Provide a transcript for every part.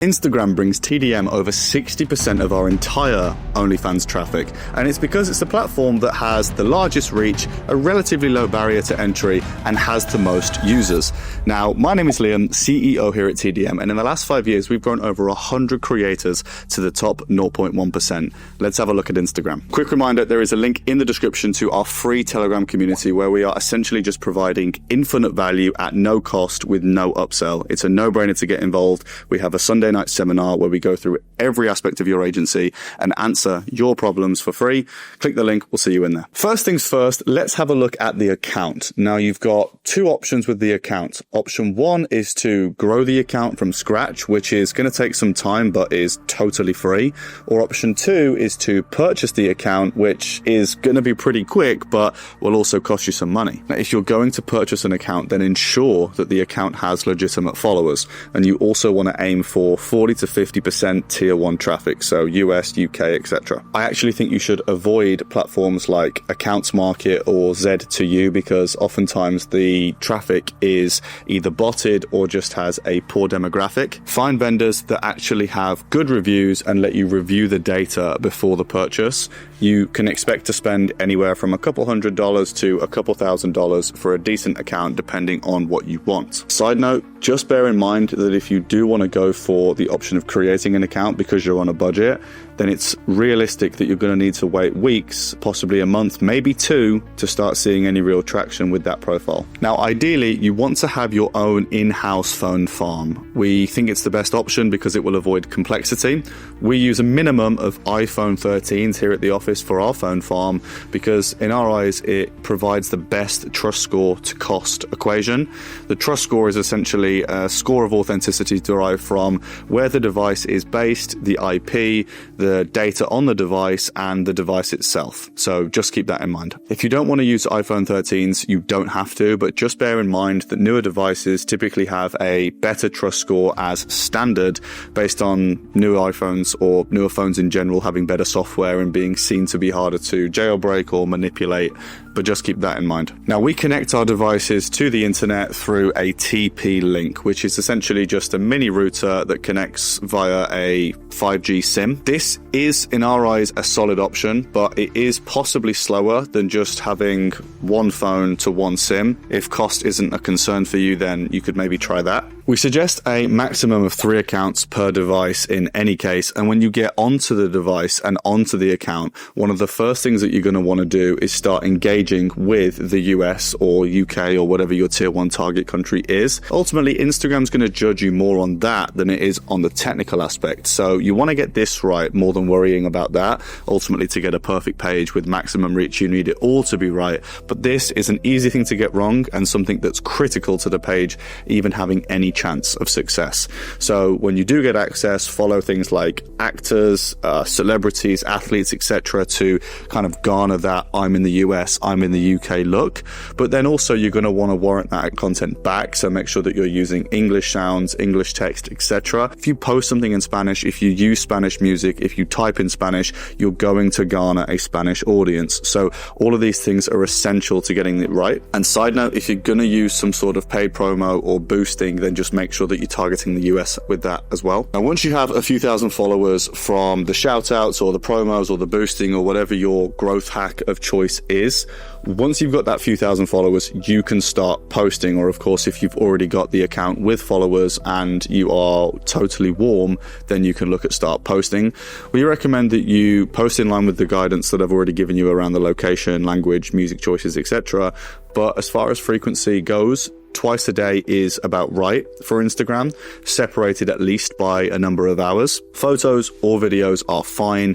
Instagram brings TDM over 60% of our entire OnlyFans traffic, and it's because it's a platform that has the largest reach, a relatively low barrier to entry, and has the most users. Now, my name is Liam, CEO here at TDM, and in the last 5 years, we've grown over 100 creators to the top 0.1%. Let's have a look at Instagram. Quick reminder, there is a link in the description to our free Telegram community where we are essentially just providing infinite value at no cost with no upsell. It's a no-brainer to get involved. We have a Sunday night seminar where we go through every aspect of your agency and answer your problems for free. Click the link, we'll see you in there. First things first, let's have a look at the account. Now you've got two options with the account. Option one is to grow the account from scratch, which is going to take some time but is totally free. Or option two is to purchase the account, which is going to be pretty quick but will also cost you some money. Now, if you're going to purchase an account, then ensure that the account has legitimate followers, and you also want to aim for 40 to 50% tier 1 traffic, so US, UK, etc. I actually think you should avoid platforms like Accounts Market or Z2U because oftentimes the traffic is either botted or just has a poor demographic. Find vendors that actually have good reviews and let you review the data before the purchase. You can expect to spend anywhere from a couple $100s to a couple $1,000s for a decent account depending on what you want. Side note, just bear in mind that if you do want to go for the option of creating an account because you're on a budget, then it's realistic that you're going to need to wait weeks, possibly a month, maybe two, to start seeing any real traction with that profile. Now, ideally, you want to have your own in-house phone farm. We think it's the best option because it will avoid complexity. We use a minimum of iPhone 13s here at the office for our phone farm because in our eyes, it provides the best trust score to cost equation. The trust score is essentially a score of authenticity derived from where the device is based, the IP, the data on the device, and the device itself. So just keep that in mind. If you don't want to use iPhone 13s, you don't have to, but just bear in mind that newer devices typically have a better trust score as standard based on newer iPhones or newer phones in general having better software and being seen to be harder to jailbreak or manipulate. But just keep that in mind. Now, we connect our devices to the internet through a TP link, which is essentially just a mini router that connects via a 5G SIM. This is, in our eyes, a solid option, but it is possibly slower than just having one phone to one SIM. If cost isn't a concern for you, then you could maybe try that. We suggest a maximum of 3 accounts per device in any case, and when you get onto the device and onto the account, one of the first things that you're going to want to do is start engaging with the US or UK or whatever your tier 1 target country is. Ultimately, Instagram's going to judge you more on that than it is on the technical aspect, so you want to get this right more than worrying about that. Ultimately, to get a perfect page with maximum reach, you need it all to be right, but this is an easy thing to get wrong and something that's critical to the page even having any chance of success. So when you do get access, follow things like actors, celebrities, athletes, etc. to kind of garner that I'm in the US, I'm in the UK look. But then also you're going to want to warrant that content back, so make sure that you're using English sounds, English text, etc. If you post something in Spanish, if you use Spanish music, if you type in Spanish, you're going to garner a Spanish audience. So all of these things are essential to getting it right. And side note, if you're going to use some sort of paid promo or boosting, then just make sure that you're targeting the US with that as well. Now, once you have a few thousand followers from the shout outs or the promos or the boosting or whatever your growth hack of choice is, once you've got that few thousand followers, you can start posting. Or of course, if you've already got the account with followers and you are totally warm, then you can look at start posting. We recommend that you post in line with the guidance that I've already given you around the location, language, music choices, etc. But as far as frequency goes, twice a day is about right for Instagram, separated at least by a number of hours. Photos or videos are fine.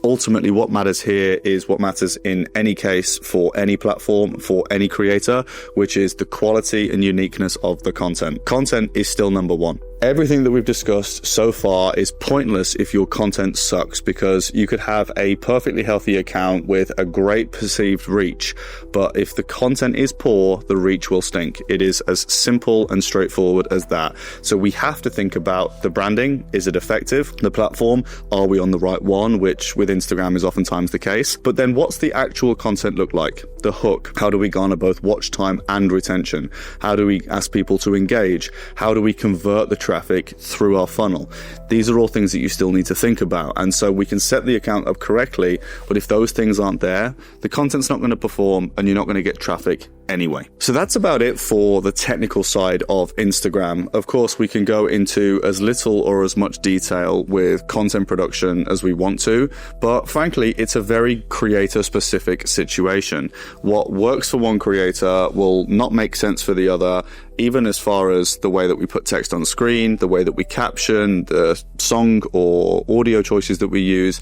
Ultimately, what matters here is what matters in any case for any platform, for any creator, which is the quality and uniqueness of the content. Content is still number one. Everything that we've discussed so far is pointless if your content sucks, because you could have a perfectly healthy account with a great perceived reach, but if the content is poor, the reach will stink. It is as simple and straightforward as that. So we have to think about the branding. Is it effective? The platform, are we on the right one? Which with Instagram is oftentimes the case. But then what's the actual content look like? the hook? How do we garner both watch time and retention? How do we ask people to engage? How do we convert the traffic through our funnel? These are all things that you still need to think about. And so we can set the account up correctly, but if those things aren't there, the content's not going to perform and you're not going to get traffic anyway. So that's about it for the technical side of Instagram. Of course, we can go into as little or as much detail with content production as we want to, but frankly, it's a very creator specific situation. What works for one creator will not make sense for the other, even as far as the way that we put text on screen, the way that we caption, the song or audio choices that we use.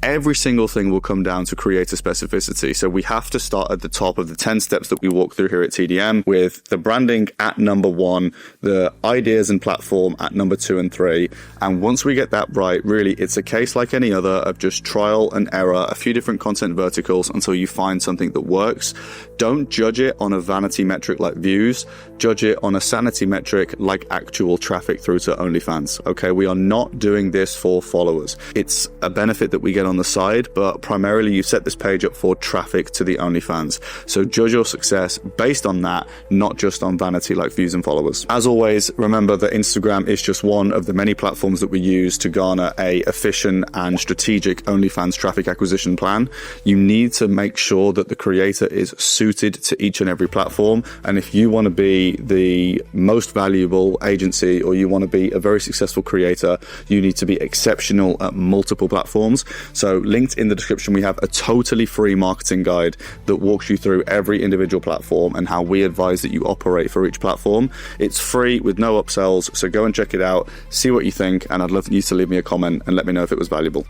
Every single thing will come down to creator specificity. So we have to start at the top of the 10 steps that we walk through here at TDM, with the branding at number 1, the ideas and platform at number 2 and 3. And once we get that right, really, it's a case like any other of just trial and error, a few different content verticals until you find something that works. Don't judge it on a vanity metric like views. Judge it on a sanity metric like actual traffic through to OnlyFans. Okay, we are not doing this for followers. It's a benefit that we get on the side, but primarily you set this page up for traffic to the OnlyFans. So judge your success based on that, not just on vanity like views and followers. As always, remember that Instagram is just one of the many platforms that we use to garner a efficient and strategic OnlyFans traffic acquisition plan. You need to make sure that the creator is suited to each and every platform. And if you want to be the most valuable agency, or you want to be a very successful creator, you need to be exceptional at multiple platforms. So linked in the description, we have a totally free marketing guide that walks you through every individual platform and how we advise that you operate for each platform. It's free with no upsells, so go and check it out, see what you think, and I'd love you to leave me a comment and let me know if it was valuable.